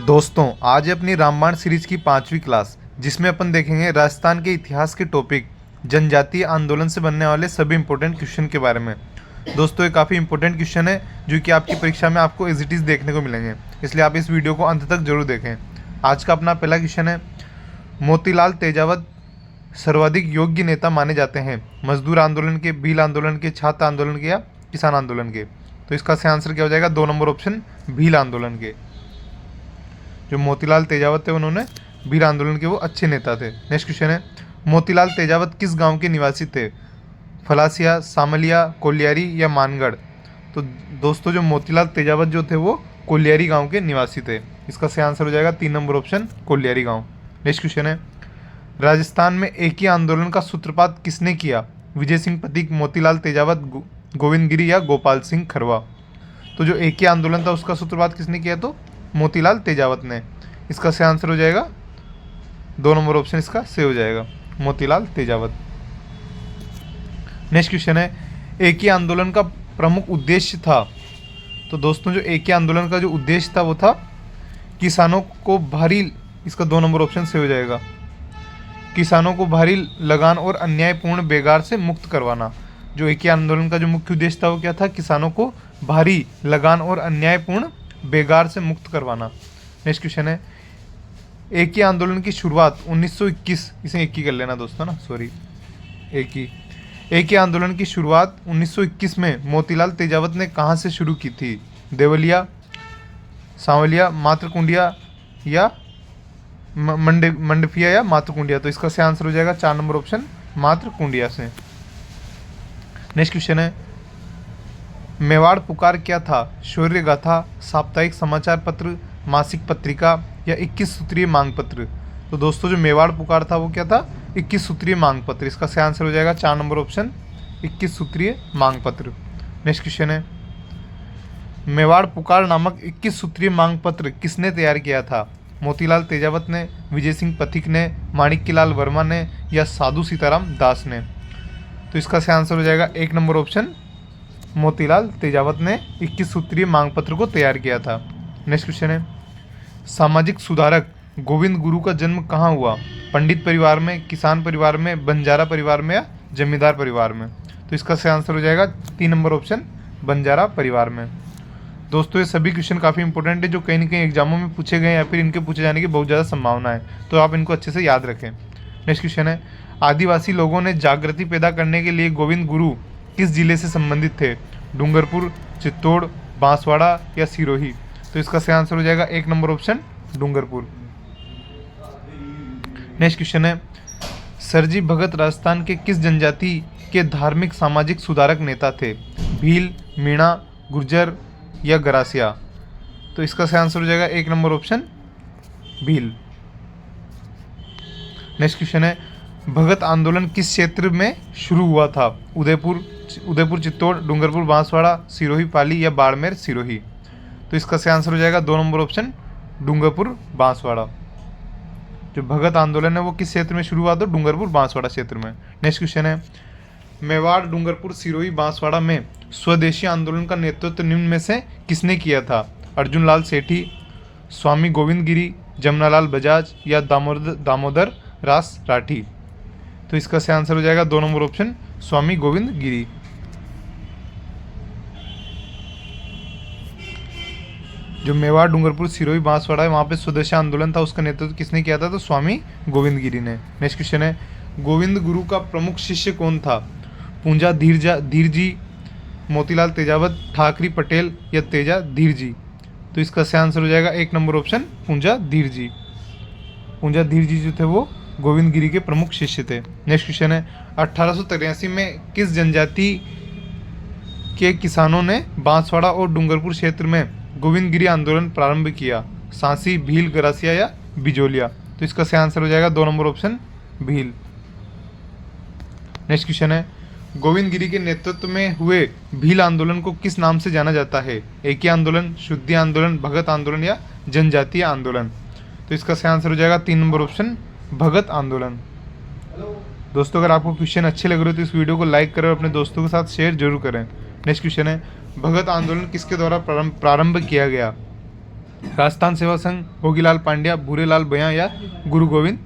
दोस्तों आज है अपनी रामायण सीरीज की 5वीं क्लास, जिसमें अपन देखेंगे राजस्थान के इतिहास के टॉपिक जनजातीय आंदोलन से बनने वाले सभी इंपॉर्टेंट क्वेश्चन के बारे में। दोस्तों ये काफ़ी इंपॉर्टेंट क्वेश्चन है जो कि आपकी परीक्षा में आपको एज इट इज़ देखने को मिलेंगे, इसलिए आप इस वीडियो को अंत तक जरूर देखें। आज का अपना पहला क्वेश्चन है, मोतीलाल तेजावत सर्वाधिक योग्य नेता माने जाते हैं मजदूर आंदोलन के, भील आंदोलन के, छात्र आंदोलन के या किसान आंदोलन के? तो इसका सही आंसर क्या हो जाएगा? 2 नंबर ऑप्शन, भील आंदोलन के। जो मोतीलाल तेजावत थे उन्होंने भील आंदोलन के वो अच्छे नेता थे। नेक्स्ट क्वेश्चन है, मोतीलाल तेजावत किस गांव के निवासी थे? फलासिया, सामलिया, कोलियारी या मानगढ़? तो दोस्तों जो मोतीलाल तेजावत जो थे वो कोलियारी गांव के निवासी थे। इसका सही आंसर हो जाएगा 3 नंबर ऑप्शन, कोलियारी गांव। नेक्स्ट क्वेश्चन है, राजस्थान में एक ही आंदोलन का सूत्रपात किसने किया? विजय सिंह पथिक, मोतीलाल तेजावत, गोविंद गिरी या गोपाल सिंह खरवा? तो जो एक ही आंदोलन था उसका सूत्रपात किसने किया? तो मोतीलाल तेजावत ने। इसका सही आंसर हो जाएगा 2 नंबर ऑप्शन, इसका सही हो जाएगा मोतीलाल तेजावत। नेक्स्ट क्वेश्चन है, एक ही आंदोलन का प्रमुख उद्देश्य था? तो दोस्तों जो एक ही आंदोलन का जो उद्देश्य था वो था किसानों को भारी, इसका 2 नंबर ऑप्शन सही हो जाएगा, किसानों को भारी लगान और अन्यायपूर्ण बेगार से मुक्त करवाना। जो एक ही आंदोलन का जो मुख्य उद्देश्य था वो क्या था? किसानों को भारी लगान और अन्यायपूर्ण बेगार से मुक्त करवाना। नेक्स्ट क्वेश्चन है, एक ही आंदोलन की शुरुआत 1921, इसे एक ही कर लेना दोस्तों ना, सॉरी, एक ही आंदोलन की शुरुआत 1921 में मोतीलाल तेजावत ने कहाँ से शुरू की थी? देवलिया, सांवलिया, मातृकुंडिया या मंडफिया या मातृकुंडिया? तो इसका सही आंसर हो जाएगा 4 नंबर ऑप्शन, मातृकुंडिया से। नेक्स्ट क्वेश्चन है, मेवाड़ पुकार क्या था? शौर्य गाथा, साप्ताहिक समाचार पत्र, मासिक पत्रिका या 21 सूत्रीय मांग पत्र? तो दोस्तों जो मेवाड़ पुकार था वो क्या था? 21 सूत्रीय मांग पत्र। इसका सही आंसर हो जाएगा 4 नंबर ऑप्शन, 21 सूत्रीय मांग पत्र। नेक्स्ट क्वेश्चन है, मेवाड़ पुकार नामक 21 सूत्रीय मांग पत्र किसने तैयार किया था? मोतीलाल तेजावत ने, विजय सिंह पथिक ने, माणिक्यलाल वर्मा ने या साधु सीताराम दास ने? तो इसका सही आंसर हो जाएगा 1 नंबर ऑप्शन, मोतीलाल तेजावत ने 21 सूत्रीय मांग पत्र को तैयार किया था। नेक्स्ट क्वेश्चन है, सामाजिक सुधारक गोविंद गुरु का जन्म कहाँ हुआ? पंडित परिवार में, किसान परिवार में, बंजारा परिवार में या जमींदार परिवार में? तो इसका सही आंसर हो जाएगा 3 नंबर ऑप्शन, बंजारा परिवार में। दोस्तों ये सभी क्वेश्चन काफ़ी इंपॉर्टेंट है जो कहीं ना कहीं एग्जामों में पूछे गए या फिर इनके पूछे जाने की बहुत ज़्यादा संभावना है, तो आप इनको अच्छे से याद रखें। नेक्स्ट क्वेश्चन है, आदिवासी लोगों ने जागृति पैदा करने के लिए गोविंद गुरु किस जिले से संबंधित थे? डूंगरपुर, चित्तौड़, बांसवाड़ा या सिरोही? तो इसका सही आंसर हो जाएगा 1 number option, Dungarpur. Next question है, सरजी भगत राजस्थान के किस जनजाति के धार्मिक सामाजिक सुधारक नेता थे? भील, मीणा, गुर्जर या गरासिया? तो इसका सही आंसर हो जाएगा 1 number option, Bhil. Next question है, भगत आंदोलन किस क्षेत्र में शुरू हुआ था? उदयपुर चित्तौड़, डूंगरपुर बांसवाड़ा, सिरोही पाली या बाड़मेर सिरोही? तो इसका सही आंसर हो जाएगा 2 नंबर ऑप्शन, डूंगरपुर बांसवाड़ा। जो भगत आंदोलन है वो किस क्षेत्र में शुरू हुआ था? डूंगरपुर बांसवाड़ा क्षेत्र में। नेक्स्ट क्वेश्चन है, मेवाड़, डूंगरपुर, सिरोही, बांसवाड़ा में स्वदेशी आंदोलन का नेतृत्व निम्न में से किसने किया था? अर्जुन लाल सेठी, स्वामी गोविंद गिरी, जमनालाल बजाज या दामोदर रास राठी? तो इसका सही आंसर हो जाएगा 2 नंबर ऑप्शन, स्वामी गोविंद गिरी। जो मेवाड़, डूंगरपुर, सिरोही, बांसवाड़ा है वहाँ पे स्वदेशी आंदोलन था, उसका नेतृत्व किसने किया था? तो स्वामी गोविंद गिरी ने। नेक्स्ट क्वेश्चन है, गोविंद गुरु का प्रमुख शिष्य कौन था? पूंजा धीर जी, मोतीलाल तेजावत, ठाकरी पटेल या तेजा धीर जी? तो इसका सही आंसर हो जाएगा 1 नंबर ऑप्शन, पूंजा धीर जी। पूंजा धीर जी जो थे वो गोविंद गिरी के प्रमुख शिष्य थे। नेक्स्ट क्वेश्चन है, 1883 में किस जनजाति के किसानों ने बांसवाड़ा और डूंगरपुर क्षेत्र में गोविंद गिरी आंदोलन प्रारंभ किया? सांसी, भील, गरासिया या बिजोलिया? तो इसका सही आंसर हो जाएगा 2 number option, Bhil. Next question है, गोविंद गिरी के नेतृत्व में हुए भील आंदोलन को किस नाम से जाना जाता है? एक ही आंदोलन, शुद्धि आंदोलन, भगत आंदोलन या जनजातीय आंदोलन? तो इसका सही आंसर हो जाएगा 3 नंबर ऑप्शन, भगत आंदोलन। दोस्तों अगर आपको क्वेश्चन अच्छे लग रहे हो तो इस वीडियो को लाइक करें और अपने दोस्तों के साथ शेयर जरूर करें। नेक्स्ट क्वेश्चन है, भगत आंदोलन किसके द्वारा प्रारंभ किया गया? राजस्थान सेवा संघ, भोगीलाल पांड्या, भूरेलाल भैया या गुरु गोविंद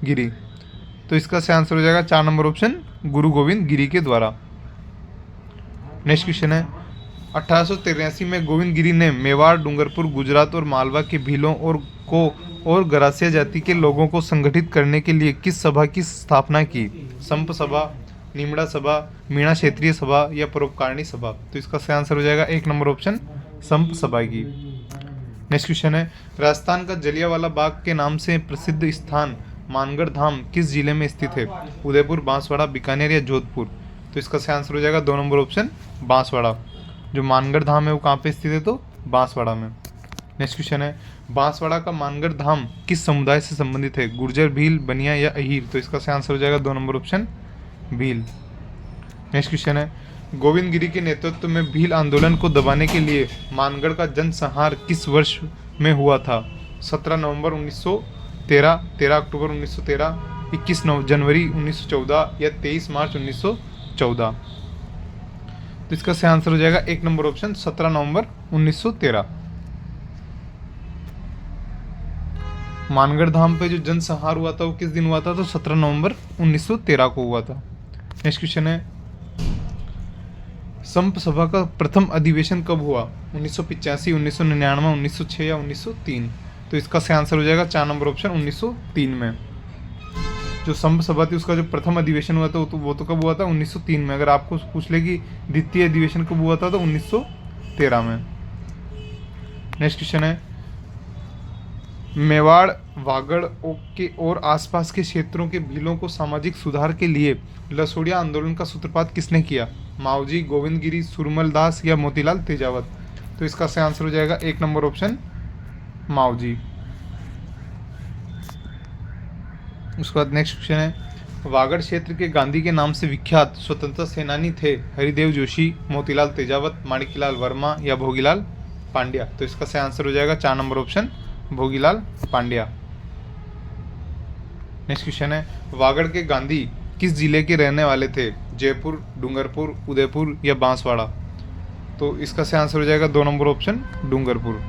गिरी। तो इसका सही आंसर हो जाएगा 4 नंबर ऑप्शन, गुरु गोविंद गिरी के द्वारा। नेक्स्ट क्वेश्चन है 1883 में गोविंद गिरी ने मेवाड़, डूंगरपुर, गुजरात और मालवा के भीलों और गरासिया जाति के लोगों को संगठित करने के लिए किस सभा की स्थापना की? संप सभा, निमड़ा सभा, मीणा क्षेत्रीय सभा या परोपकारिणी सभा। तो इसका सही आंसर हो जाएगा 1 नंबर ऑप्शन, संप सभा की। नेक्स्ट क्वेश्चन है राजस्थान का जलियांवाला बाग के नाम से प्रसिद्ध स्थान मानगढ़ धाम किस जिले में स्थित है? उदयपुर, बांसवाड़ा, बीकानेर या जोधपुर। तो इसका सही आंसर हो जाएगा 2 नंबर ऑप्शन, बांसवाड़ा। जो मानगढ़ धाम है वो कहाँ पे स्थित है? तो बांसवाड़ा में। नेक्स्ट क्वेश्चन है बांसवाड़ा का मानगढ़ धाम किस समुदाय से संबंधित है? गुर्जर, भील, बनिया या अहीर। तो इसका सही आंसर हो जाएगा 2 number option, Bhil. Next question है गोविंद गिरी के नेतृत्व में भील आंदोलन को दबाने के लिए मानगढ़ का जनसंहार किस वर्ष में हुआ था? 17 नवंबर 1913, 13 अक्टूबर 1913, 21 जनवरी 1914 या 23 मार्च 1914। तो इसका सही आंसर हो जाएगा 1 नंबर ऑप्शन, 17 नवंबर 1913। मानगढ़ धाम पे जो जनसंहार हुआ था वो किस दिन हुआ था? तो 17 नवंबर 1913 को हुआ था। नेक्स्ट क्वेश्चन है संप सभा का प्रथम अधिवेशन कब हुआ? 1985, 1999, 1906 या 1903। तो इसका सही आंसर हो जाएगा 4 नंबर ऑप्शन, 1903 में। जो संप सभा थी उसका जो प्रथम अधिवेशन हुआ था वो तो कब हुआ था? 1903 में। अगर आपको पूछ ले कि द्वितीय अधिवेशन कब हुआ था तो 1913 में। नेक्स्ट क्वेश्चन है मेवाड़, वागड़ के और आसपास के क्षेत्रों के भीलों को सामाजिक सुधार के लिए लसोड़िया आंदोलन का सूत्रपात किसने किया? मावजी, गोविंद गिरी, सुरमल दास या मोतीलाल तेजावत। तो इसका सही आंसर हो जाएगा 1 नंबर ऑप्शन, मावजी। उसके बाद नेक्स्ट क्वेश्चन है वागड़ क्षेत्र के गांधी के नाम से विख्यात स्वतंत्रता सेनानी थे हरिदेव जोशी, मोतीलाल तेजावत, माणिक्यलाल वर्मा या भोगीलाल पांड्या। तो इसका सही आंसर हो जाएगा 4 number option, Bhogilal Pandya. Next question है वागड़ के गांधी किस जिले के रहने वाले थे? जयपुर, डूंगरपुर, उदयपुर या बांसवाड़ा। तो इसका सही आंसर हो जाएगा 2 number option, Dungarpur.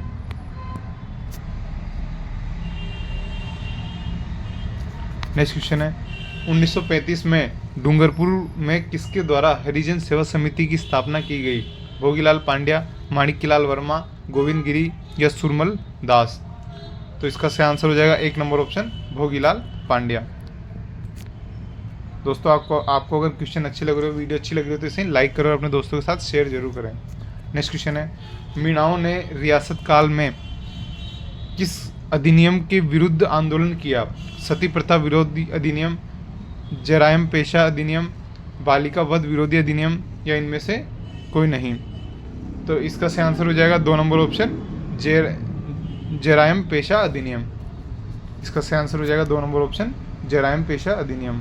Next question है 1935 में डूंगरपुर में किसके द्वारा हरिजन सेवा समिति की स्थापना की गई? भोगीलाल पांड्या, माणिक्यलाल वर्मा, गोविंद गिरी या सुरमल दास। तो इसका सही आंसर हो जाएगा 1 नंबर ऑप्शन, भोगीलाल पांड्या। दोस्तों आपको अगर क्वेश्चन अच्छे लग रहे हो, वीडियो अच्छी लग रही हो तो इसे लाइक करो और अपने दोस्तों के साथ शेयर जरूर करें। नेक्स्ट क्वेश्चन है मीणाओं ने रियासत काल में किस अधिनियम के विरुद्ध आंदोलन किया? सती प्रथा विरोधी अधिनियम, जरायम पेशा अधिनियम, बालिका वध विरोधी अधिनियम या इनमें से कोई नहीं। तो इसका सही आंसर हो जाएगा 2 नंबर ऑप्शन, जरायम पेशा अधिनियम। इसका सही आंसर हो जाएगा 2 नंबर ऑप्शन, जरायम पेशा अधिनियम।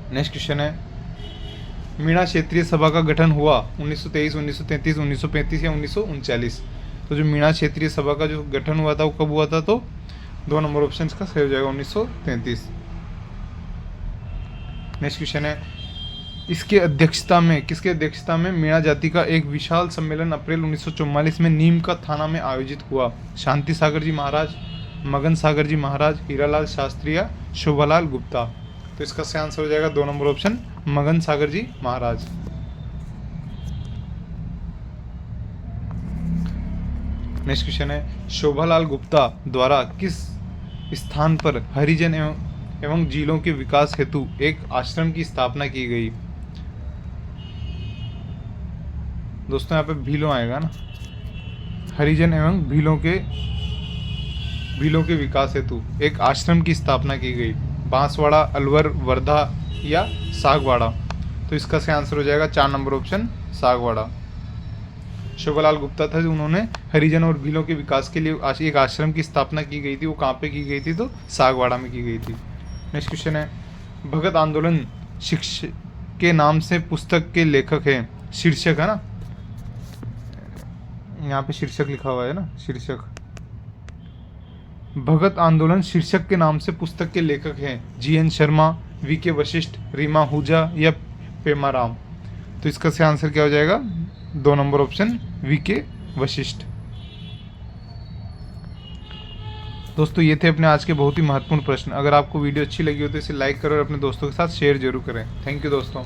नेक्स्ट क्वेश्चन है मीणा क्षेत्रीय सभा का गठन हुआ 1923, 1933, 1935 या 1939। तो जो मीणा क्षेत्रीय सभा का जो गठन हुआ था वो कब हुआ था? तो 2 नंबर ऑप्शन का सही हो जाएगा 1933। नेक्स्ट क्वेश्चन है किसके अध्यक्षता में मीणा जाति का एक विशाल सम्मेलन अप्रैल 1944 में नीम का थाना में आयोजित हुआ? शांति सागर जी महाराज, मगन सागर जी महाराज, हीरालाल शास्त्री या शोभालाल गुप्ता। तो इसका सही आंसर हो जाएगा 2 नंबर ऑप्शन, मगन सागर जी महाराज। नेक्स्ट क्वेश्चन है शोभालाल गुप्ता द्वारा किस स्थान पर हरिजन एवं जीलों के विकास हेतु एक आश्रम की स्थापना की गई? दोस्तों यहाँ पे भीलों आएगा ना, हरिजन एवं भीलों के विकास हेतु एक आश्रम की स्थापना की गई। बांसवाड़ा, अलवर, वर्धा या सागवाड़ा। तो इसका सही आंसर हो जाएगा 4 नंबर ऑप्शन, सागवाड़ा। शोभालाल गुप्ता था, उन्होंने हरिजन और भीलों के विकास के लिए एक आश्रम की स्थापना की गई थी। वो कहाँ पे की गई थी? तो सागवाड़ा में की गई थी। नेक्स्ट क्वेश्चन है भगत आंदोलन शिक्षक के नाम से पुस्तक के लेखक हैं? शीर्षक है ना, यहाँ पे शीर्षक लिखा हुआ है ना, शीर्षक। भगत आंदोलन शीर्षक के नाम से पुस्तक के लेखक हैं GN शर्मा, VK वशिष्ठ, रीमा हुजा या पेमाराम। तो तो इसका सही आंसर क्या हो जाएगा? 2 नंबर ऑप्शन वीके वशिष्ठ। दोस्तों ये थे अपने आज के बहुत ही महत्वपूर्ण प्रश्न। अगर आपको वीडियो अच्छी लगी हो तो इसे लाइक करो और अपने दोस्तों के साथ शेयर जरूर करें। थैंक यू दोस्तों।